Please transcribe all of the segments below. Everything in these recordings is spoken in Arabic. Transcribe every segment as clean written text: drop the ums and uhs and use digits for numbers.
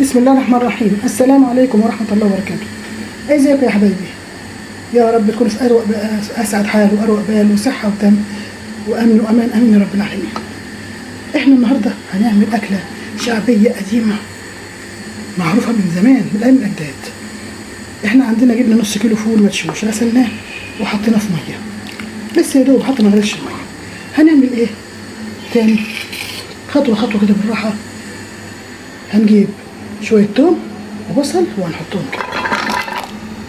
بسم الله الرحمن الرحيم. السلام عليكم ورحمة الله وبركاته. ازيكم يا حبايبي؟ يا رب تكونوا في اسعد حال واروق بال وصحة وتم وامن وامان، امين يا رب العالمين. احنا النهارده هنعمل اكلة شعبية قديمة معروفة من زمان، من ايام الاجداد. احنا عندنا جبنا نص كيلو فول مدشوش، غسلناه وحطيناه في مية، بس يا دوب حتى ما غليش المية. هنعمل ايه تاني؟ خطوة خطوة كده بالراحة. هنجيب شوية توم وبصل وهنحطهم كده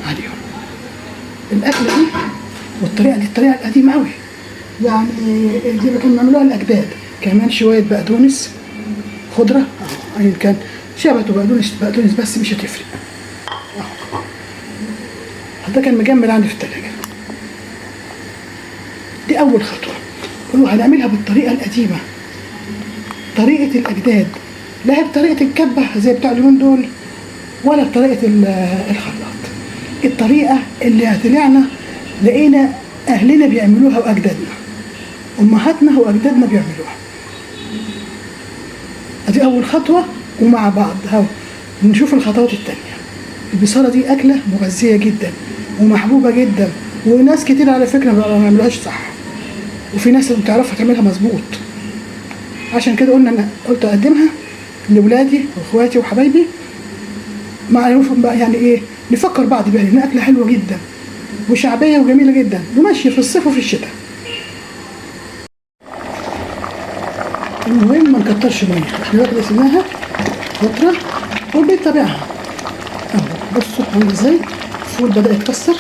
عليهم. الأكلة دي والطريقة دي الطريقة القديمة أوي، يعني دي اللي كانوا بيعملوها الأجداد. كمان شوية بقدونس خضرة أيا كان شبت بقدونس بس مش هتفرق. ده كان مجمد عندي في التلاجة. دي أول خطوة، وهنعملها بالطريقة القديمة، طريقة الأجداد، لا هي بطريقة الكبة زي بتاع اليومين دول ولا بطريقة الخلاط. الطريقة اللي طلعنا لقينا أهلنا بيعملوها وأجدادنا، أمهاتنا وأجدادنا بيعملوها. دي أول خطوة، ومع بعض هاو نشوف الخطوات التانية. البصارة دي أكلة مغذية جدا ومحبوبة جدا، وناس كتير على فكرة ما بيعملوهاش صح، وفي ناس بتعرفها تعملها مظبوط. عشان كده أنا قلت أقدمها لولادي واخواتي وحبايبي، مع يعني ايه، نفكر بعض بيها، لان اكله حلوه جدا وشعبيه وجميله جدا وماشيه في الصيف وفي الشتاء. المهم ما نكترش ميه، احنا بقى سيبناها فتره وبيتابعها اهو. بصوا عامل ازاي الفول بدا يتكسر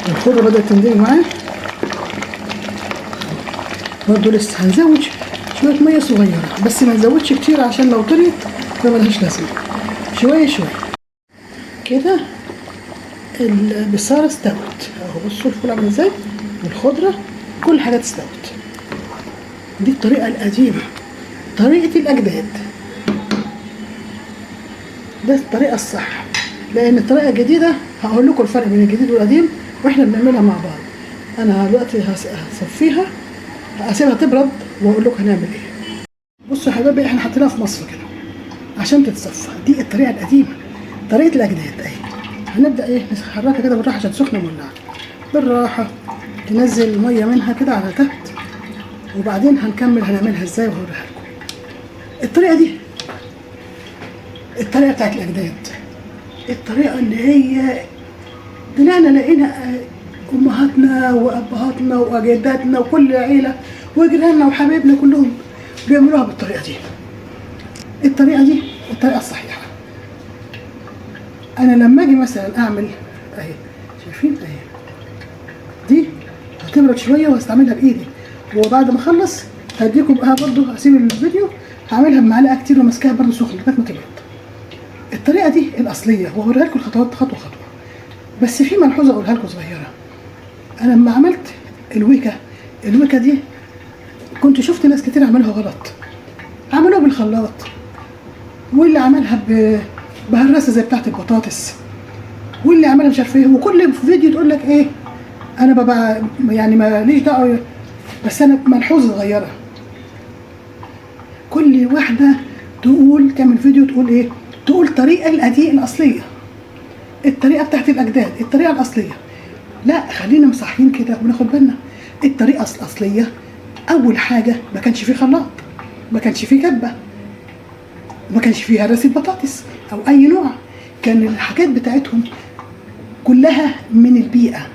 والخضره بدات تندمج معاه. برضه لسه هنزود شويه ميه صغيره، بس ما نزودش كتير عشان لو طريت فملهاش لازمه. شويه شويه كده البصاره استوت اهو. بصوا الفول عامل ازاي والخضره كل حاجه استوت. دي الطريقه القديمه، طريقه الاجداد، ده الطريقه الصح. لان الطريقه الجديده هقول لكم الفرق بين الجديد والقديم واحنا بنعملها مع بعض. انا دلوقتي هصفيها هسيبها تبرد واقول لكم هنعمل ايه. بصوا يا حبايبي، احنا حطيناها في مصفى كده عشان تتصفى. دي الطريقه القديمه، طريقه الاجداد اهي. هنبدا ايه، نحركها كده بالراحه عشان سخنه مولعه. بالراحه تنزل الميه منها كده على تحت، وبعدين هنكمل هنعملها ازاي وهوريها لكم. الطريقه دي الطريقه بتاعت الاجداد، الطريقه اللي هي طلعنا لقينا امهاتنا وابهاتنا واجدادنا وكل العيله وجيراننا وحبايبنا كلهم بيعملوها بالطريقه دي. الطريقه دي الطريقه الصحيحه. انا لما اجي مثلا اعمل اهي، شايفين اهي، دي هتبرد شويه وهستعملها بايدي، وبعد ما اخلص هديكم بقى برضو، هسيب الفيديو هعملها بمعلقه كتير وماسكاها برضو سخنه لغايه ما تبرد. الطريقه دي الاصليه، وهوريها لكم الخطوات خطوه خطوه. بس في ملحوظه اقولها لكم صغيره. انا لما عملت الويكه دي كنت شفت ناس كتير عملوها غلط، عملوها بالخلاط، واللي عملها بهرسه زي بتاعت البطاطس، واللي عملها مش عارف ايه، وكل فيديو تقول لك ايه. انا ببقى يعني ماليش دعوه، بس انا ملحوظه صغيره. كل واحده تقول تعمل فيديو تقول ايه، تقول الطريقه القديمه الاصليه، الطريقه بتاعت الاجداد، الطريقه الاصليه. لا، خلينا مصحين كده وناخد بالنا. الطريقه الاصليه اول حاجه ما كانش فيه خلاط، ما كانش فيه كبه، ما كانش فيه هرسه بطاطس او اي نوع. كان الحاجات بتاعتهم كلها من البيئه،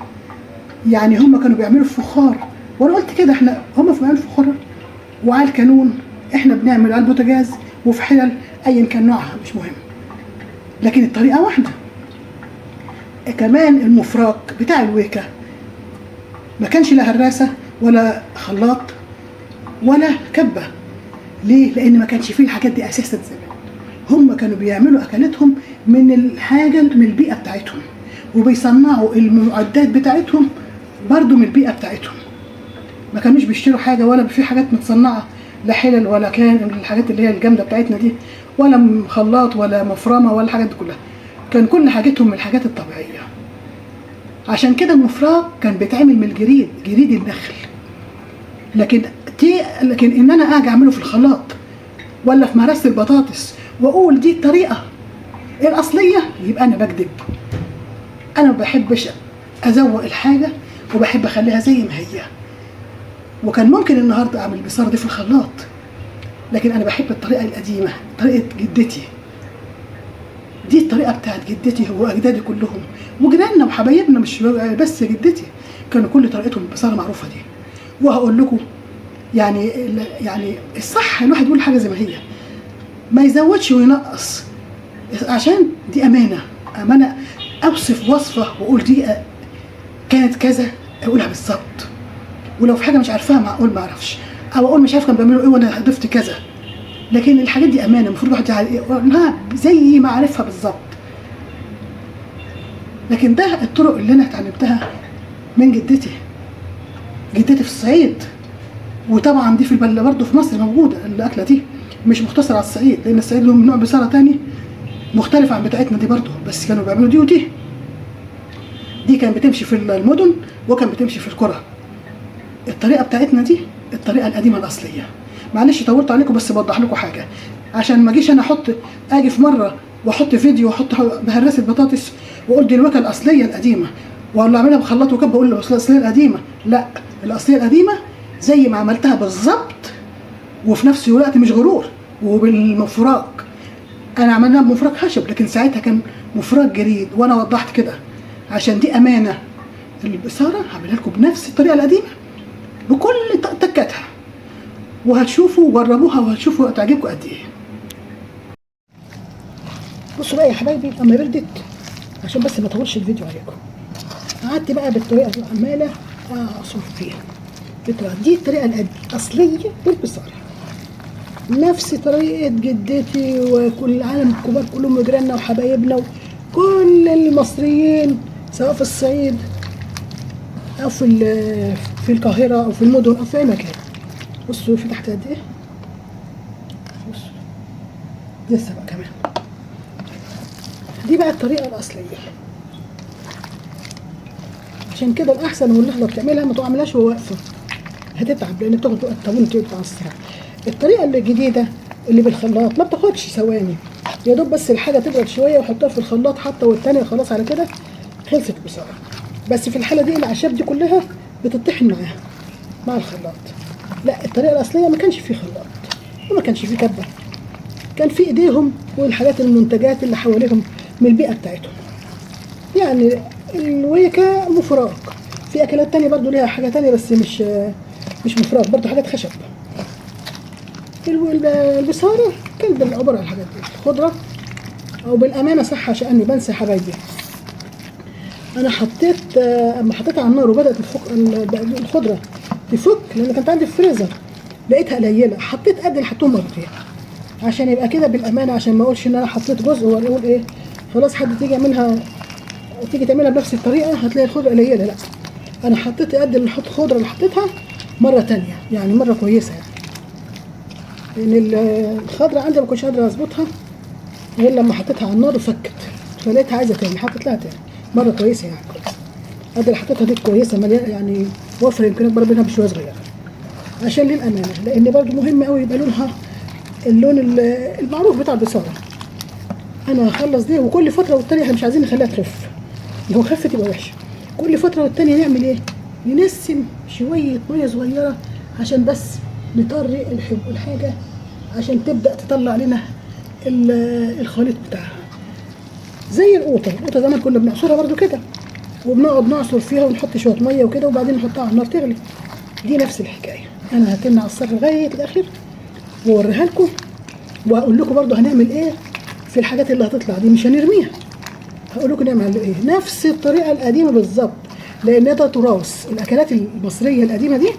يعني هم كانوا بيعملوا فخار. وانا قلت كده، احنا هم في بيعملوا فخار وعلى الكانون، احنا بنعمل على البوتاجاز وفي حلل ايا كان نوعها مش مهم، لكن الطريقه واحده. كمان المفراك بتاع الويكه ما كانش لا هراسه ولا خلاط ولا كبه. ليه؟ لان ما كانش فيه الحاجات دي اساسا زمان. هم كانوا بيعملوا اكلاتهم من الحاجه من البيئه بتاعتهم، وبيصنعوا المعدات بتاعتهم برضو من البيئه بتاعتهم. ما كانوش بيشتروا حاجه ولا في حاجات متصنعه، لا حلل ولا كان الحاجات اللي هي الجامده بتاعتنا دي، ولا خلاط ولا مفرمه ولا الحاجات دي كلها. كان كل حاجتهم من الحاجات الطبيعيه. عشان كده المفراك كان بيتعمل من جريد النخل. لكن ان انا اجي اعمله في الخلاط ولا في مرسى البطاطس واقول دي الطريقه الاصليه، يبقى انا بكذب. انا ما بحبش ازوق الحاجه، وبحب اخليها زي ما هي. وكان ممكن النهارده اعمل البصاره دي في الخلاط، لكن انا بحب الطريقه القديمه، طريقه جدتي. دي الطريقه بتاعت جدتي واجدادي كلهم وجيراننا وحبايبنا، مش بس جدتي، كانوا كل طريقتهم البصاره معروفه دي. وهقول لكم يعني الصح الواحد يقول حاجه زي ما هي، ما يزودش وينقص، عشان دي امانه اوصف وصفه واقول دي كانت كذا، اقولها بالظبط. ولو في حاجه مش عارفاها معقول ما اعرفش، او اقول مش عارف كانوا بيعملوا ايه وانا ضفت كذا. لكن الحاجات دي امانه، المفروض الواحد يقولها زي ما عارفها بالظبط. لكن ده الطرق اللي انا اتعلمتها من جدتي في الصعيد. وطبعا دي في البلة برضه في مصر موجوده الاكله دي، مش مختصره على الصعيد، لان الصعيد لهم نوع بصاره تاني مختلف عن بتاعتنا دي برضه، بس كانوا بيعملوا دي ودي. دي كانت بتمشي في المدن وكان بتمشي في القرى. الطريقه بتاعتنا دي الطريقه القديمه الاصليه. معلش طولت عليكم، بس بوضح لكم حاجه عشان ما اجيش انا اجي في مره واحط فيديو واحط بهرسه بطاطس واقول دي الوكله الاصليه القديمه، ولا اعملها بخلاط وكب اقول الاصليه القديمه. لا، الاصليه القديمه زي ما عملتها بالظبط، وفي نفس الوقت مش غرور. وبالمفرق انا عملناها بمفرق خشب، لكن ساعتها كان مفرق جريد، وانا وضحت كده عشان دي امانه. البصاره هعملها لكم بنفس الطريقه القديمه بكل تكاتها، وهتشوفوا وجربوها وهتشوفوا هتعجبكم قد ايه. بصوا بقى يا حبايبي، اما بردت عشان بس ما اطولش الفيديو عليكم، قعدت بقى بالطريقه دي عماله اصرف فيها. دي الطريقه الاصليه للبصاره، نفس طريقه جدتي وكل العالم الكبار كلهم وجيراننا وحبايبنا وكل المصريين، سواء في الصعيد او في القاهره او في المدن او في اي مكان. بصوا في تحت قد ايه، بصوا لسه بقى كمان. دي بقى الطريقه الاصليه، عشان كده الاحسن واللحظه بتعملها ما تعملهاش وهو واقفه، هتتعب لان بتاخد وقت طويل تعصرها. الطريقه الجديده اللي بالخلاط ما بتاخدش ثواني، يا دوب بس الحاجه تبرد شويه وحطها في الخلاط حتى، والثانيه خلاص على كده خلصت بسرعه. بس في الحاله دي الاعشاب دي كلها بتطحن معاها مع الخلاط. لا، الطريقه الاصليه ما كانش فيه خلاط وما كانش فيه كبه، كان في ايديهم والحاجات المنتجات اللي حواليهم من البيئه بتاعتهم. يعني الويكا مفراق، في اكلات تانية برضو ليها حاجه تانية بس مش مفراق، برضو حاجات خشب. البصاره كانت بالعباره عن الحاجات دي الخضره. او بالامانه صح، عشان اني بنسى حبايبي، انا حطيت اما حطيتها على النار وبدات الخضره تفك، لان كانت عندي في الفريزر لقيتها قليله، حطيت قد اللي حطهم مرتين عشان يبقى كده بالامانه، عشان ما اقولش ان انا حطيت جزء واقول ايه خلاص حد تيجي تعملها بنفس الطريقه هتلاقي الخضره قليله. لا، انا حطيت قد اللي الخضره اللي حطيتها مره تانية، يعني مره كويسه يعني. لان الخضره عندي ما كنتش قادره اظبطها غير لما حطيتها على النار وفكت، فلقيتها عايزه تاني، حطيت لها تاني مره كويسه يعني. قد اللي حطيتها دي كويسه مليانه يعني، وفر يمكن اكبر منها بشويه صغيره عشان للامانه، لان برضو مهم قوي يبقى لونها اللون المعروف بتاع البصاره. انا هخلص دي وكل فتره والتانيه احنا مش عايزين نخليها تخف، لو خفت يبقى وحشه. كل فتره والتانيه نعمل ايه؟ ننسم شويه ميه صغيره عشان بس نطري الحاجه عشان تبدا تطلع لنا الخليط بتاعها. زي القوطه زمان كنا بنعصرها برضو كده، وبنقعد نعصر فيها ونحط شويه ميه وكده وبعدين نحطها على النار تغلي. دي نفس الحكايه، انا هتم اعصرها لغايه الاخر واوريها لكم، وهقول لكم برضو هنعمل ايه في الحاجات اللي هتطلع دي، مش هنرميها، هقول لكم نعمل ايه نفس الطريقه القديمه بالظبط، لان ده تراث. الاكلات المصريه القديمه دي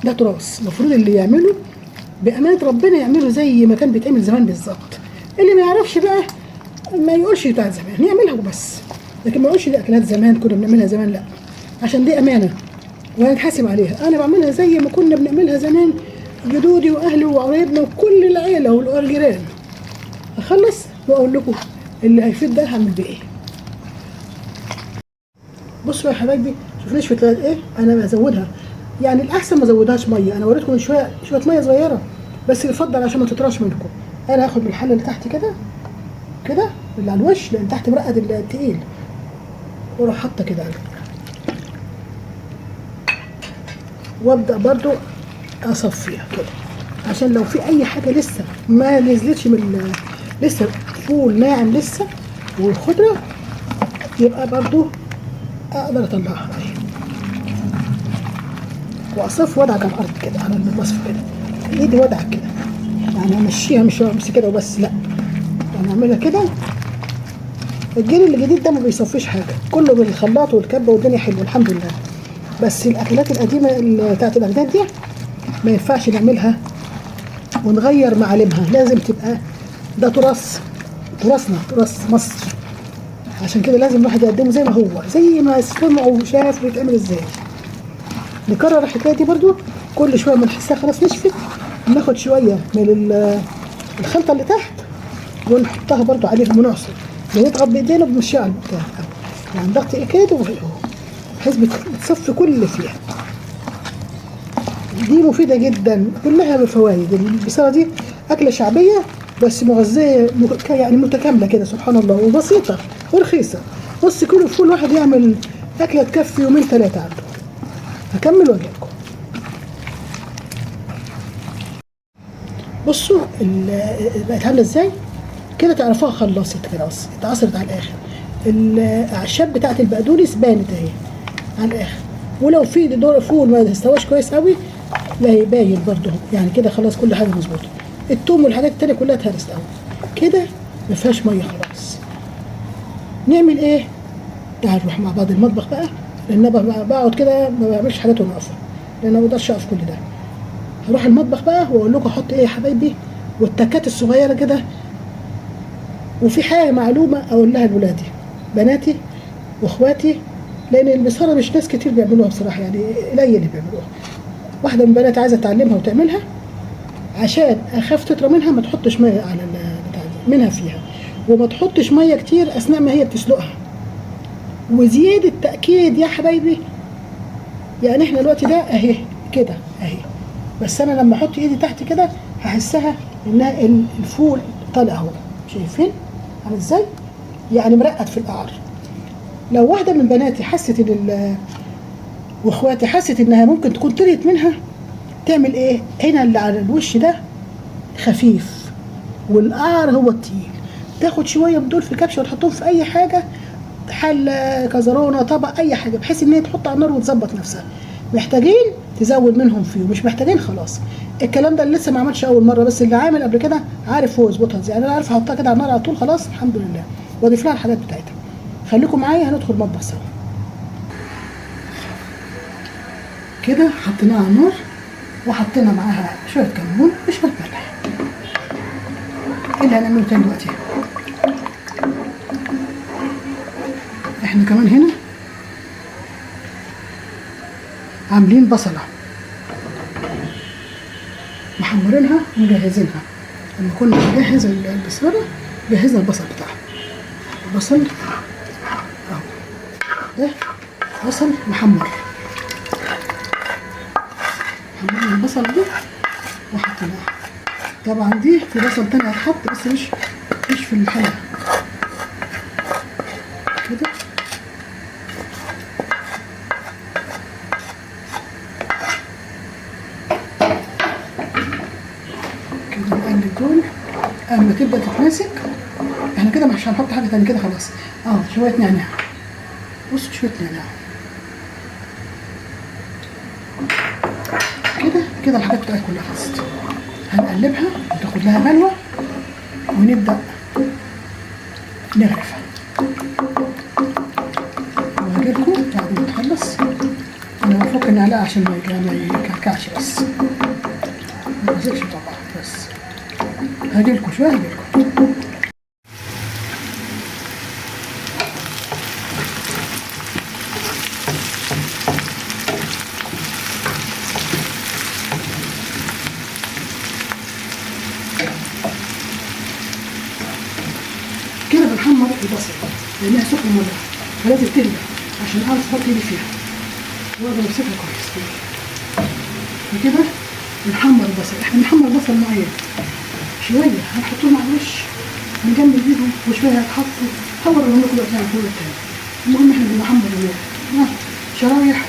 ده تراث، المفروض اللي يعمله بامانه ربنا يعمله زي ما كان بيتعمل زمان بالظبط. اللي ما يعرفش بقى ما يقولش بتاعت زمان، يعملها وبس، لكن ما يقولش دي اكلات زمان كنا بنعملها زمان، لا، عشان دي امانه وهنتحاسب عليها. انا بعملها زي ما كنا بنعملها زمان، جدودي واهلي وقرايبنا وكل العيله والجيران. اخلص واقول لكم اللي هيفيد ده هعمل بيه ايه. بصوا يا حبايبي، شوف نشفت ايه، انا بزودها يعني الاحسن ما ازودهاش ميه. انا وريتكم من شويه ميه صغيره، بس يفضل عشان ما تطراش منكم انا هاخد من الحله اللي تحت كده كده اللي على الوش، لان تحت مرقد التقيل، واروح حاطه كده وابدا برضو اصفيها كده، عشان لو في اي حاجه لسه ما نزلتش من لسه فول ناعم لسه والخضره، يبقى برضو اقدر اطلعها اهي، واصف وادعك على الارض كده، على المصف كده، ايدي وادعك كده، يعني امشيها مش بس كده وبس، لا يعني اعملها كده. الجيل الجديد ده ما بيصفيش حاجه، كله بالخلاط والكبه والدنيا حلوه الحمد لله، بس الاكلات القديمه بتاعت الاجداد دي ما ينفعش نعملها ونغير معالمها، لازم تبقى ده تراثنا، تراث مصر، عشان كده لازم الواحد يقدمه زي ما هو، زي ما سمع وشاف بيتعمل ازاي. نكرر الحكايه دي برضو، كل شويه ما نحسها خلاص نشفت ناخد شويه من الخلطه اللي تحت ونحطها برضو عليه ونعصر، ونضغط بايدينا وبنمشيها على البتاع، يعني ضغط ايه كده بحيث بتصفي كل اللي فيها. دي مفيده جدا، كلها بفوائد. البصاره دي اكله شعبيه بس مغذيه يعني متكامله كده سبحان الله، وبسيطه ورخيصه. بص كيلو فول واحد يعمل اكله تكفي يومين ثلاثه عنده. هكمل واجيلكم. بصوا بقت عامله ازاي كده، تعرفوها خلصت كده، بس اتعصرت على الاخر. الاعشاب بتاعت البقدونس بانت اهي على الاخر، ولو في دور فول ما استواش كويس قوي لا باين برضه، يعني كده خلاص كل حاجه مظبوطه. التوم والحاجات التانيه كلها اتهرست قوي كده، ما فيهاش ميه خلاص. نعمل ايه؟ تعالوا نروح مع بعض المطبخ بقى، لان انا بقعد كده ما بعملش حاجات وانا واقفه، لان انا ما اقدرش اقف كل ده. هروح المطبخ بقى واقول لكم احط ايه يا حبايبي، والتكات الصغيره كده. وفي حاجه معلومه اقول لها لولادي بناتي واخواتي، لان البصاره مش ناس كتير بيعملوها بصراحه، يعني قليل اللي بيعملوها. واحده من بناتي عايزه تعلمها وتعملها، عشان اخاف تطرى منها ما تحطش ميه على البتاع دي منها فيها، وما تحطش ميه كتير اثناء ما هي بتسلقها. وزياده تاكيد يا حبايبي، يعني احنا دلوقتي ده اهي كده اهي، بس انا لما احط ايدي تحت كده هحسها انها الفول طالع اهو، شايفين عامل ازاي؟ يعني مرقد في القعر. لو واحده من بناتي حست ان واخواتي حست انها ممكن تكون طلعت منها، تعمل ايه؟ هنا اللي على الوش ده خفيف والقعر هو التقيل، تاخد شويه من دول في كبشه وتحطهم في اي حاجه، حله كزرونه طبق اي حاجه، بحيث ان هي تحط على النار وتظبط نفسها. محتاجين تزود منهم فيه، ومش محتاجين خلاص. الكلام ده اللي لسه ما عملش اول مره، بس اللي عامل قبل كده عارف هو يظبطها ازاي. يعني انا عارف احطها كده على النار على طول خلاص الحمد لله، واضيف لها الحاجات بتاعتها. خليكم معايا هندخل المطبخ سوا. كده حطيناها على النار وحطينا معاها شويه كمون وشويه ملح. ايه اللي هنعمله تاني دلوقتي؟ احنا كمان هنا عاملين بصله محمرينها ومجهزينها. لما كنا بنجهز البصاره جهزنا البصل بتاعها. البصل اهو، ده بصل محمر، حمرنا البصل دي وحطيناها. طبعا دي في بصل تاني هتحط بس مش في الحله كده. كده نقلب دول اما تبدا تتماسك. احنا كده مش هنحط حاجه تاني كده خلاص. شويه نعناع، بصوا شويه نعناع كده الحاجات بتاعتها كلها خلصت. هنقلبها وتاخد لها غلوه ونبدا نغرفها. وهجيلكوا بعد ما تخلص. انا بفك النعلاء عشان ما يكلكعش، بس ما يمسكش طبعا. بس هجيلكوا شويه هجيلكوا. كده بنحمر البصل لانها سخنه مره، فلازم تهدى عشان اعرف احط ايدي فيها واقدر امسكها كويس. فكده بنحمر البصل. احنا بنحمر بصل معين شويه هنحطهم على الوش من جنب ايدهم وشويه هيتحطوا. هوريهم لكم دلوقتي على الفول التاني. المهم احنا بنحمر شرايح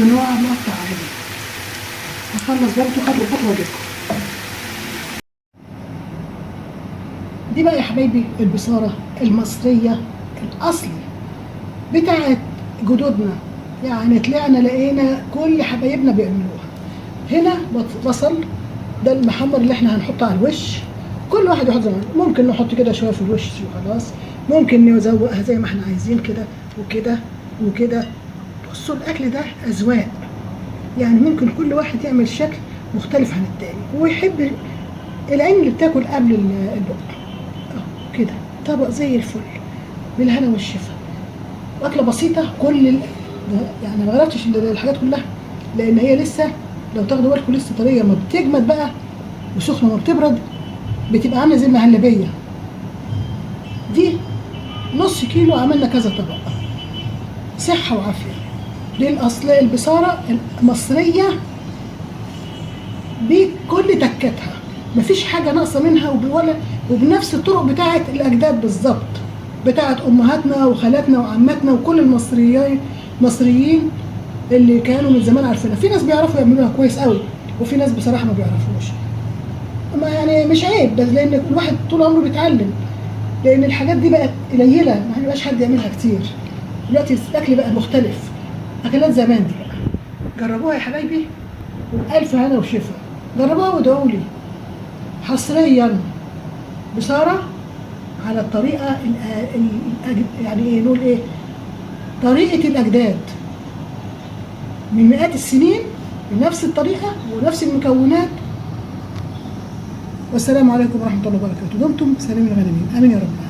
ونوع مقطع عادي. هخلص برضه خطوه خطوه واجيلكم. دي بقى يا حبايبي البصاره المصريه الاصلي بتاعت جدودنا، يعني طلعنا لقينا كل حبايبنا بيعملوها. هنا بصل ده المحمر اللي احنا هنحطه على الوش. كل واحد يحط زي ما ممكن نحط كده شويه في الوش وخلاص، ممكن نزوقها زي ما احنا عايزين كده وكده وكده. بصوا الاكل ده اذواق، يعني ممكن كل واحد يعمل شكل مختلف عن التاني ويحب. العين اللي بتاكل قبل البق اهو كده طبق زي الفل بالهنا والشفا. واكله بسيطه يعني ما غيرتش الحاجات كلها، لان هي لسه لو تاخدوا بالكم لسه طريه. ما بتجمد بقى وسخنه ما بتبرد بتبقى عامله زي المهلبيه دي. نص كيلو عملنا كذا طبق، صحه وعافيه. دي الاصل البصاره المصريه بكل تكاتها، مفيش حاجه ناقصه منها وبنفس الطرق بتاعه الاجداد بالظبط، بتاعه امهاتنا وخالاتنا وعماتنا وكل المصريين اللي كانوا من زمان عارفينها. في ناس بيعرفوا يعملوها كويس قوي وفي ناس بصراحه ما بيعرفوش. ما يعني مش عيب، بس لان الواحد طول عمره بيتعلم، لان الحاجات دي بقت قليله ما بيبقاش حد يعملها كتير. دلوقتي الاكل بقى مختلف، اكلات زمان دي بقى. جربوها يا حبايبي والف هنا وشفا. جربوها وادعوا لي. حصريا بصاره على الطريقه يعني ايه نقول ايه، طريقه الاجداد من مئات السنين بنفس الطريقه ونفس المكونات. والسلام عليكم ورحمه الله وبركاته. دمتم سالمين غانمين، امين يا رب.